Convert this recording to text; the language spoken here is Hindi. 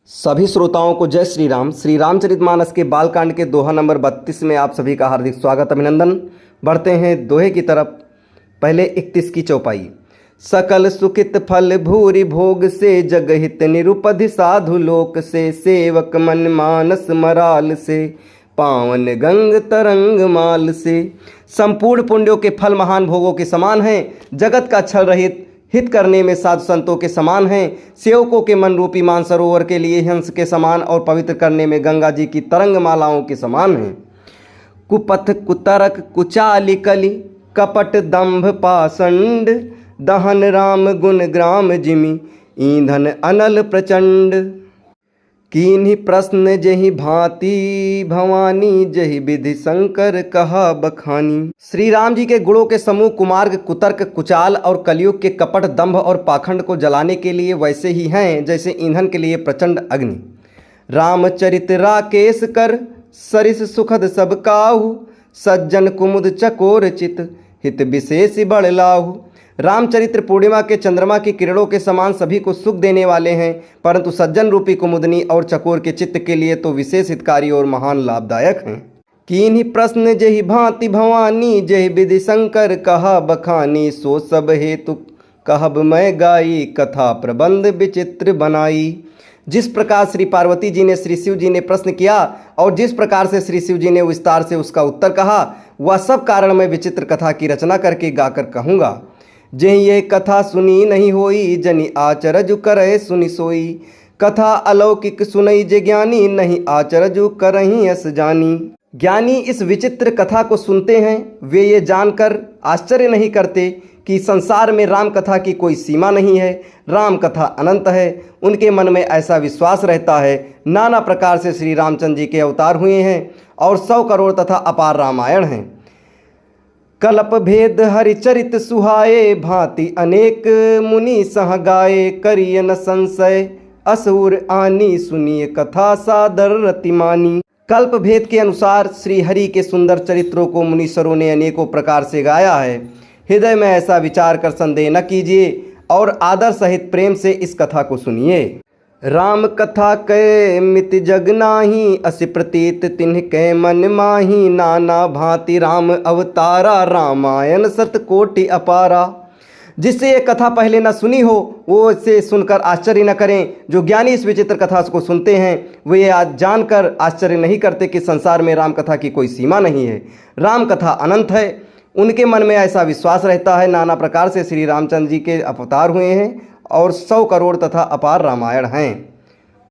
सभी श्रोताओं को जय श्री राम। श्री रामचरितमानस के बालकांड के दोहा नंबर 32 में आप सभी का हार्दिक स्वागत अभिनंदन। बढ़ते हैं दोहे की तरफ। पहले 31 की चौपाई। सकल सुखित फल भूरि भोग से, जगहित निरुपधि साधु लोक से, सेवक मन मानस मराल से, पावन गंग तरंग माल से। संपूर्ण पुण्यों के फल महान भोगों के समान हैं, जगत का छल रहित हित करने में साधु संतों के समान हैं, सेवकों के मन रूपी मानसरोवर के लिए हंस के समान और पवित्र करने में गंगा जी की तरंग मालाओं के समान हैं। कुपथ कुतरक कुचाली कली, कपट दंभ पाषंड, दहन राम गुण ग्राम जिमि, ईंधन अनल प्रचंड। कीन्ही प्रश्न जहि भांति भवानी, जहि विधि शंकर कहा बखानी। श्री राम जी के गुणों के समूह कुमार्ग, कुतर्क, कुचाल और कलयुग के कपट, दंभ और पाखंड को जलाने के लिए वैसे ही हैं जैसे ईंधन के लिए प्रचंड अग्नि। रामचरित राकेश कर, सरिस सुखद सब काहू, सज्जन कुमुद चकोर चित, हित विशेष बड़ लाहू। रामचरित्र पूर्णिमा के चंद्रमा की किरणों के समान सभी को सुख देने वाले हैं, परंतु सज्जन रूपी कुमुदनी और चकोर के चित्त के लिए तो विशेष हितकारी और महान लाभदायक हैं। कीन्ही प्रश्न जहि भांति भवानी, जहि विधि शंकर कहा बखानी, सो सब हेतु कहब मैं गाई, कथा प्रबंध विचित्र बनाई। जिस प्रकार श्री पार्वती जी ने श्री शिव जी ने प्रश्न किया और जिस प्रकार से श्री शिव जी ने विस्तार से उसका उत्तर कहा, वह सब कारण मैं विचित्र कथा की रचना करके गाकर कहूँगा। जे ये कथा सुनी नहीं होई, जनि आचरजु करे सुनि सोई। कथा अलौकिक सुनई जे ज्ञानी, नहीं आचरजु करही अस जानी। ज्ञानी इस विचित्र कथा को सुनते हैं, वे ये जानकर आश्चर्य नहीं करते कि संसार में राम कथा की कोई सीमा नहीं है, राम कथा अनंत है। उनके मन में ऐसा विश्वास रहता है। नाना प्रकार से श्री रामचंद्र जी के अवतार हुए हैं और 100 करोड़ तथा अपार रामायण हैं। कल्प भेद हरिचरित सुहाए, भांति अनेक मुनि सह गाए, करिय न संशय असुर आनी, सुनिए कथा सादर रतिमानी। कल्प भेद के अनुसार श्री हरि के सुंदर चरित्रों को मुनीश्वरों ने अनेकों प्रकार से गाया है। हृदय में ऐसा विचार कर संदेह न कीजिए और आदर सहित प्रेम से इस कथा को सुनिए। राम कथा कै मित जग नाही, असि प्रतीत तिन्ह कै मन माही, नाना भांति राम अवतारा, रामायण सतकोटि अपारा। जिससे ये कथा पहले न सुनी हो वो इसे सुनकर आश्चर्य न करें। जो ज्ञानी इस विचित्र कथा को सुनते हैं वे ये आज जानकर आश्चर्य नहीं करते कि संसार में राम कथा की कोई सीमा नहीं है, राम कथा अनंत है। उनके मन में ऐसा विश्वास रहता है। नाना प्रकार से श्री रामचंद्र जी के अवतार हुए हैं और 100 करोड़ तथा अपार रामायण हैं।